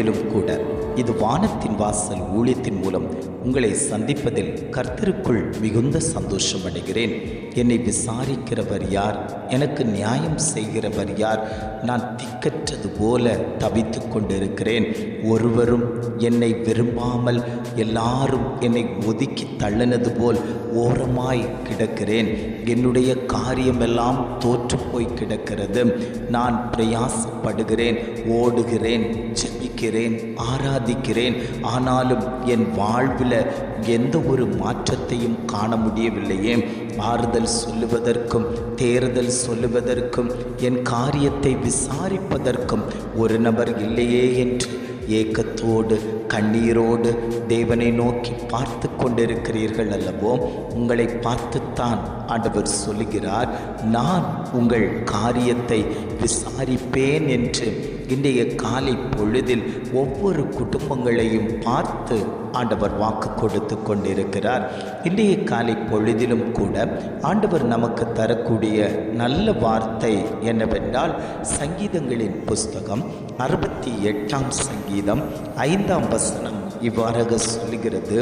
பொழுதிலும் கூட இது வானத்தின் வாசல் ஊழியத்தின் மூலம் உங்களை சந்திப்பதில் கர்த்தருக்குள் மிகுந்த சந்தோஷம் அடைகிறேன். என்னை விசாரிக்கிறவர் யார்? எனக்கு நியாயம் செய்கிறவர் யார்? நான் திக்கற்றது போல தவித்து கொண்டிருக்கிறேன். ஒருவரும் என்னை விரும்பாமல் எல்லாரும் என்னை ஒதுக்கி தள்ளினது போல் ஓரமாய் கிடக்கிறேன். என்னுடைய காரியமெல்லாம் தோற்று போய் கிடக்கிறது. நான் பிரயாசப்படுகிறேன், ஓடுகிறேன், ஜெபிக்கிறேன், ஆராதிக்கிறேன். ஆனாலும் என் வாழ்வில் எந்த ஒரு மாற்றத்தையும் காண முடியவில்லையே. ஆறுதல் சொல்லுவதற்கும் தேறுதல் சொல்லுவதற்கும் என் காரியத்தை விசாரிப்பதற்கும் ஒரு நபர் இல்லையே என்று ஏக்கத்தோடு கண்ணீரோடு தேவனை நோக்கி பார்த்து கொண்டிருக்கிறீர்கள் அல்லவோ? உங்களை பார்த்துத்தான் ஆண்டவர் சொல்லுகிறார், நான் உங்கள் காரியத்தை விசாரிப்பேன் என்று. இன்றைய காலை பொழுதில் ஒவ்வொரு குடும்பங்களையும் பார்த்து ஆண்டவர் வாக்கு கொடுத்து கொண்டிருக்கிறார். இன்றைய காலை பொழுதிலும் கூட ஆண்டவர் நமக்கு தரக்கூடிய நல்ல வார்த்தை என்னவென்றால், சங்கீதங்களின் புஸ்தகம் 68ஆம் சங்கீதம் 5ஆம் வசனம் இவ்வாறாக சொல்லுகிறது,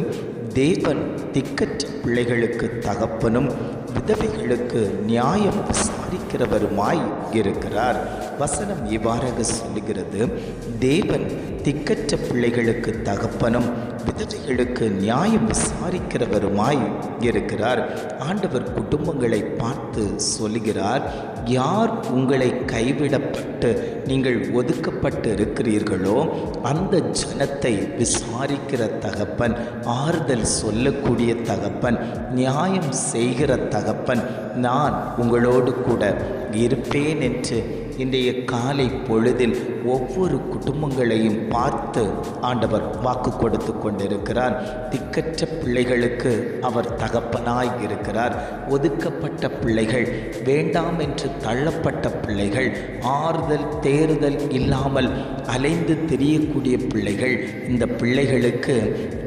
தேவன் திக்கற்ற பிள்ளைகளுக்கு தகப்பனும் விதவைகளுக்கு நியாயம் விசாரிக்கிறவருமாய் இருக்கிறார். வசனம் இவ்வாறாக சொல்லுகிறது, தேவன் திக்கற்ற பிள்ளைகளுக்கு தகப்பனும் விதவைகளுக்கு நியாயம் விசாரிக்கிறவருமாய் இருக்கிறார். ஆண்டவர் குடும்பங்களை பார்த்து சொல்லுகிறார், யார் உங்களை கைவிடப்பட்டு நீங்கள் ஒதுக்கப்பட்டு இருக்கிறீர்களோ அந்த ஜனத்தை விசாரிக்கிற தகப்பன், ஆறுதல் சொல்லக்கூடிய தகப்பன், நியாயம் செய்கிற தகப்பன் நான் உங்களோடு கூட இருப்பேன் என்று இன்றைய காலை பொழுதில் ஒவ்வொரு குடும்பங்களையும் பார்த்து ஆண்டவர் வாக்கு கொடுத்து கொண்டிருக்கிறார். திக்கற்ற பிள்ளைகளுக்கு அவர் தகப்பனாய் இருக்கிறார். ஒதுக்கப்பட்ட பிள்ளைகள், வேண்டாம் என்று தள்ளப்பட்ட பிள்ளைகள், ஆறுதல் தேறுதல் இல்லாமல் அலைந்து திரியக்கூடிய பிள்ளைகள், இந்த பிள்ளைகளுக்கு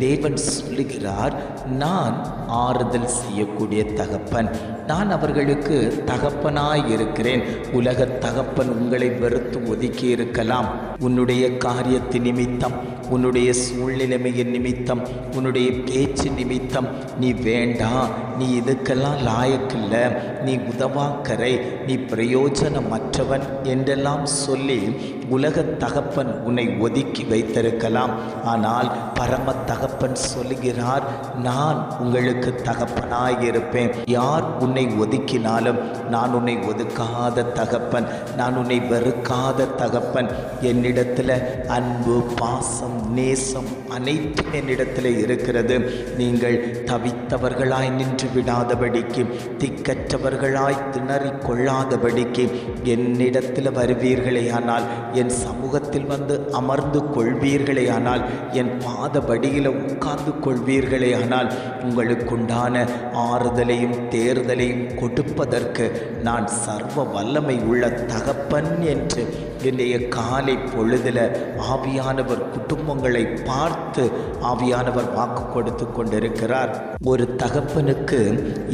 தேவன் சொல்லுகிறார், நான் ஆறுதல் செய்யக்கூடிய தகப்பன், நான் அவர்களுக்கு தகப்பனாய் இருக்கிறேன். உலக தகப்பன் உங்களை வெறுத்து ஒதுக்கி இருக்கலாம். உன்னுடைய காரியத்தின் நிமித்தம், உன்னுடைய சூழ்நிலைமையின் நிமித்தம், உன்னுடைய பேச்சு நிமித்தம் நீ வேண்டாம், நீ இதுக்கெல்லாம் லாயக்கில்ல, நீ உதவாக்கரை, நீ பிரயோஜனமற்றவன் என்றெல்லாம் சொல்லி உலக தகப்பன் உன்னை ஒதுக்கி வைத்திருக்கலாம். ஆனால் பரம தகப்பன் சொல்லுகிறார், நான் உங்களுக்கு தகப்பனாய் இருப்பேன். யார் உன்னை ஒதுக்கினாலும் நான் உன்னை ஒதுக்காத தகப்பன், நான் உன்னை வெறுக்காத தகப்பன். என்னிடத்தில் அன்பு, பாசம், நேசம் அனைத்தும் என்னிடத்தில் இருக்கிறது. நீங்கள் தவித்தவர்களாய் நின்று விடாதபடிக்கு, திக்கற்றவர்களாய் திணறிக் கொள்ளாதபடிக்கு என்னிடத்தில் வருவீர்களே ஆனால், என் சமூகத்தில் வந்து அமர்ந்து கொள்வீர்களே ஆனால், என் பாதபடியில் உட்கார்ந்து கொள்வீர்களே ஆனால், உங்களுக்குண்டான ஆறுதலையும் தேர்தலையும் கொடுப்பதற்கு நான் சர்வ வல்லமை உள்ள தகப்பன் என்று இன்றைய காலை பொழுதில் ஆவியானவர் குடும்பங்களை பார்த்து ஆவியானவர் வாக்கு கொடுத்து கொண்டிருக்கிறார். ஒரு தகப்பனுக்கு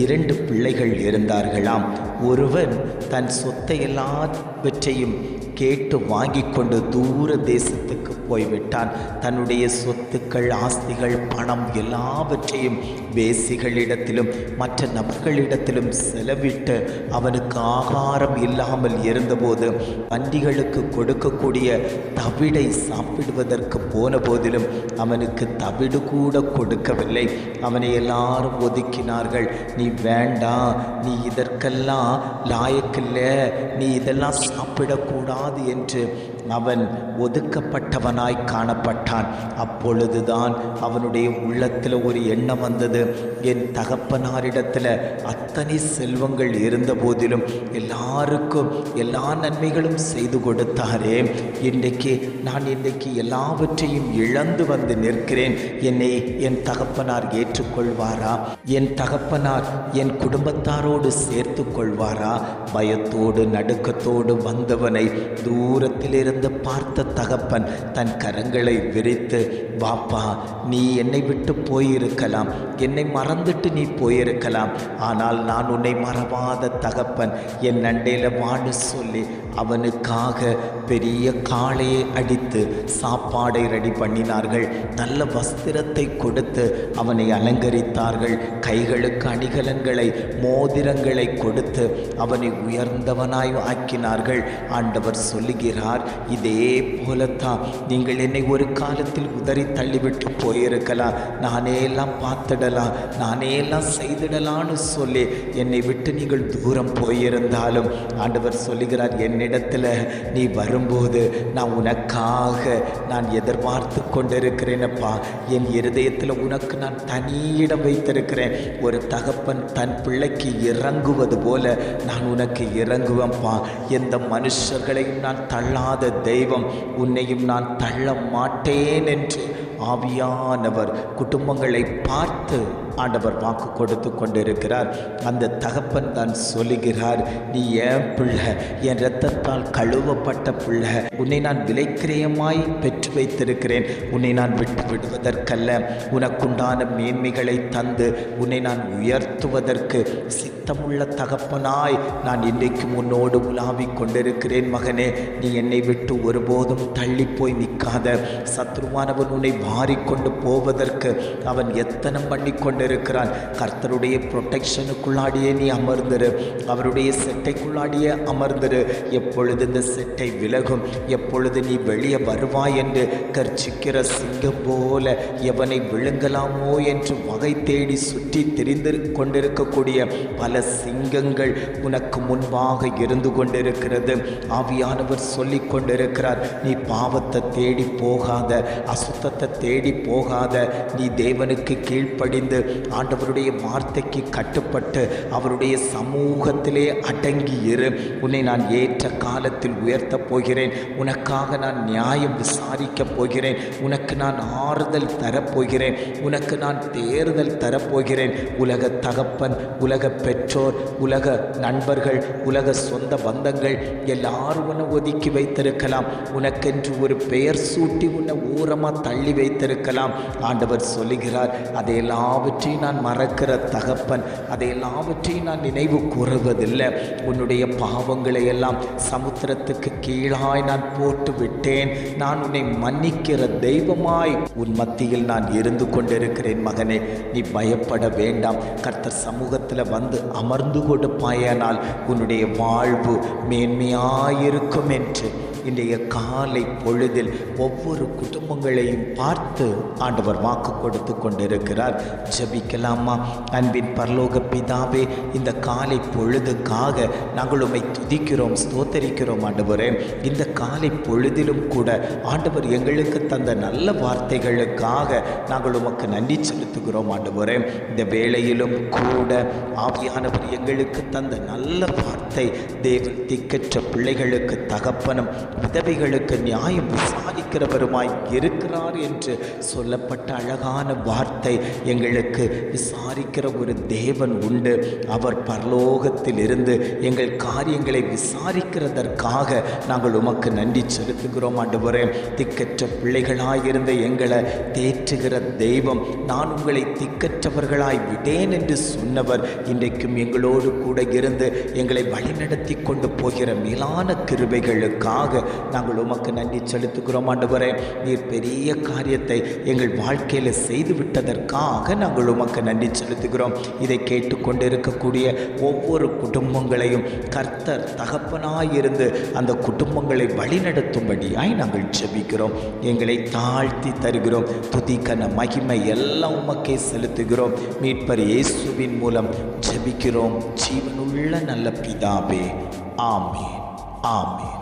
2 பிள்ளைகள் இருந்தார்களாம். ஒருவன் தன் சொத்தை எல்லாவற்றையும் கேட்டு வாங்கி கொண்டு தூர தேசத்துக்கு போய்விட்டான். தன்னுடைய சொத்துக்கள், ஆஸ்திகள், பணம் எல்லாவற்றையும் வேசிகளிடத்திலும் மற்ற நபர்களிடத்திலும் செலவிட்டு அவனுக்கு ஆகாரம் இல்லாமல் இருந்தபோது பன்றிகளுக்கு கொடுக்கக்கூடிய தவிடை சாப்பிடுவதற்கு போன போதிலும் அவனுக்கு தவிடு கூட கொடுக்கவில்லை. அவனை எல்லாரும் ஒதுக்கினார்கள். நீ வேண்டாம், நீ இதற்கெல்லாம் லாயக்கில்ல, நீ இதெல்லாம் சாப்பிடக்கூடாது என்று அவன் ஒதுக்கப்பட்டவனாய் காணப்பட்டான். அப்பொழுதுதான் அவனுடைய உள்ளத்தில் ஒரு எண்ணம் வந்தது, என் தகப்பனாரிடத்தில் அத்தனை செல்வங்கள் இருந்த போதிலும் எல்லாருக்கும் எல்லா நன்மைகளும் செய்து கொடுத்தாரே, நான் இன்றைக்கு எல்லாவற்றையும் இழந்து வந்து நிற்கிறேன். என்னை என் தகப்பனார் ஏற்றுக்கொள்வாரா? என் தகப்பனார் என் குடும்பத்தாரோடு சேர்த்து கொள்வாரா? பயத்தோடு நடுக்கத்தோடு வந்தவனை தூரத்திலிருந்து பார்த்த தகப்பன் தன் கரங்களை விரித்து, வாப்பா, நீ என்னை விட்டு போயிருக்கலாம், என்னை மறந்துட்டு நீ போயிருக்கலாம், ஆனால் நான் உன்னை மறவாத தகப்பன், என் நண்டையில் வான்னு சொல்லி அவனுக்காக பெரிய காளையை அடித்து சாப்பாடை ரெடி பண்ணினார்கள். நல்ல வஸ்திரத்தை கொடுத்து அவனை அலங்கரித்தார்கள். கைகளுக்கு அணிகலன்களை, மோதிரங்களை கொடுத்து அவனை உயர்ந்தவனாய் ஆக்கினார்கள். ஆண்டவர் சொல்லுகிறார், இதே போலத்தான் நீங்கள் என்னை ஒரு காலத்தில் உதறி தள்ளிவிட்டு போயிருக்கலாம், நானே எல்லாம் பார்த்துடலாம், நானே எல்லாம் செய்திடலான்னு சொல்லி என்னை விட்டு நீங்கள் தூரம் போயிருந்தாலும் ஆண்டவர் சொல்லுகிறார், என்னிடத்தில் நீ வரும்போது நான் உனக்காக நான் எதிர்பார்த்து கொண்டிருக்கிறேனப்பா. என் இருதயத்தில் உனக்கு நான் தனியிடம் வைத்திருக்கிறேன். ஒரு தகப்பன் தன் பிள்ளைக்கு இறங்குவது போல நான் உனக்கு இறங்குவேன்ப்பா. எந்த மனுஷர்களையும் நான் தள்ளாத தெய்வம், உன்னையும் நான் தள்ள மாட்டேன் என்று ஆவியானவர் குடும்பங்களை பார்த்து ஆண்டவர் வாக்கு கொடுத்து கொண்டிருக்கிறார். அந்த தகப்பன் தான் சொல்லுகிறார், நீ என் பிள்ளை, என் இரத்தத்தால் கழுவப்பட்ட பிள்ளை, உன்னை நான் விலைக்கிரயமாய் பெற்று வைத்திருக்கிறேன். உன்னை நான் விட்டு விடுவதற்கல்ல, உனக்குண்டான மேன்மைகளை தந்து உன்னை நான் உயர்த்துவதற்கு சித்தமுள்ள தகப்பனாய் நான் இன்றைக்கு உன்னோடு உலாவிக் கொண்டிருக்கிறேன். மகனே, நீ என்னை விட்டு ஒருபோதும் தள்ளி போய் நிற்காத. சத்ருவானவன் உன்னை மாறிக்கொண்டு போவதற்கு அவன் எத்தனம் பண்ணி கொண்டிருக்கிறான். கர்த்தருடைய புரொடெக்ஷனுக்குள்ளாடியே நீ அமர்ந்திரு, அவருடைய செட்டைக்குள்ளாடியே அமர்ந்திரு. எப்பொழுது இந்த செட்டை விலகும், எப்பொழுது நீ வெளியே வருவாய் என்று கர்ச்சிக்கிற சிங்கம் போல எவனை விழுங்கலாமோ என்று வகை தேடி சுற்றி திரிந்து கொண்டிருக்கக்கூடிய பல சிங்கங்கள் உனக்கு முன்பாக இருந்து கொண்டிருக்கிறது. ஆவியானவர் சொல்லி கொண்டிருக்கிறார், நீ பாவத்தை தேடி போகாத, அசுத்தத்தை தேடி போகாத, நீ தேவனுக்கு கீழ்ப்படிந்து ஆண்டவருடைய வார்த்தைக்கு கட்டுப்பட்டு அவருடைய சமூகத்திலே அடங்கி இரு. உன்னை நான் ஏற்ற காலத்தில் உயர்த்தப் போகிறேன். உனக்காக நான் நியாயம் விசாரிக்கப் போகிறேன். உனக்கு நான் ஆறுதல் தரப்போகிறேன். உனக்கு நான் தேர்தல் தரப்போகிறேன். உலக தகப்பன், உலக பெற்றோர், உலக நண்பர்கள், உலக சொந்த பந்தங்கள் எல்லாரும் உன்னை ஒதுக்கி வைத்திருக்கலாம். உனக்கென்று ஒரு பெயர் சூட்டி உன்னை ஊரமாக தள்ளி வைத்திருக்கலாம். ஆண்டவர் சொல்லுகிறார், அதை எல்லாவற்றையும் நான் மறக்கிற தகப்பன், அதை எல்லாவற்றையும் நான் நினைவு கூறுவதில்லை. உன்னுடைய பாவங்களை எல்லாம் சமுத்திரத்துக்கு கீழாய் நான் போட்டு விட்டேன். நான் உன்னை மன்னிக்கிற தெய்வமாய் உன் மத்தியில் நான் இருந்து கொண்டிருக்கிறேன். மகனே, நீ பயப்பட வேண்டாம். கர்த்தர் சமூகத்தில் வந்து அமர்ந்து கொடுப்பாயானால் உன்னுடைய வாழ்வு மேன்மையாயிருக்கும் என்று இன்றைய காலை பொழுதில் ஒவ்வொரு குடும்பங்களையும் பார்த்து ஆண்டவர் வாக்கு கொடுத்து கொண்டிருக்கிறார். ஜெபிக்கலாமா? அன்பின் பரலோக பிதாவே, இந்த காலை பொழுதுக்காக நாங்கள் உம்மை துதிக்கிறோம், ஸ்தோத்தரிக்கிறோம். ஆண்டவரே, இந்த காலை பொழுதிலும் கூட ஆண்டவர் எங்களுக்கு தந்த நல்ல வார்த்தைகளுக்காக நாங்கள் உமக்கு நன்றி செலுத்துகிறோம். ஆண்டவரே, இந்த வேளையிலும் கூட ஆவியானவர் எங்களுக்கு தந்த நல்ல வார்த்தை, தேவன் திக்கற்ற பிள்ளைகளுக்கு தகப்பனும் விதவைகளுக்கு நியாயம் விசாரிக்கிறவருமாய் இருக்கிறார் என்று சொல்லப்பட்ட அழகான வார்த்தை. எங்களுக்கு விசாரிக்கிற ஒரு தேவன் உண்டு. அவர் பரலோகத்தில் இருந்து எங்கள் காரியங்களை விசாரிக்கிறதற்காக நாங்கள் உமக்கு நன்றி செலுத்துகிறோம். ஆண்டவரே, திக்கற்ற பிள்ளைகளாயிருந்த எங்களை தேற்றுகிற தெய்வம், நான் உங்களை திக்கற்றவர்களாய் விட்டேன் என்று சொன்னவர் இன்றைக்கும் எங்களோடு கூட இருந்து எங்களை வழிநடத்தி கொண்டு போகிற மேலான கிருபைகளுக்காக நாங்கள் உமக்கு நன்றி செலுத்துகிறோம். ஆண்டவரே, நீர் பெரிய காரியத்தை எங்கள் வாழ்க்கையில் செய்து விட்டதற்காக நாங்கள் உமக்கு நன்றி செலுத்துகிறோம். இதை கேட்டுக்கொண்டிருக்கக்கூடிய ஒவ்வொரு குடும்பங்களையும் கர்த்தர் தகப்பனாயிருந்து அந்த குடும்பங்களை வழிநடத்தும்படியாய் நாங்கள் ஜெபிக்கிறோம். எங்களை தாழ்த்தி தருகிறோம். துதிக்கன மகிமை எல்லாம் உமக்கே செலுத்துகிறோம். மீட்பர் இயேசுவின் மூலம் ஜெபிக்கிறோம் ஜீவனுள்ள நல்ல பிதாவே. ஆமென், ஆமென்.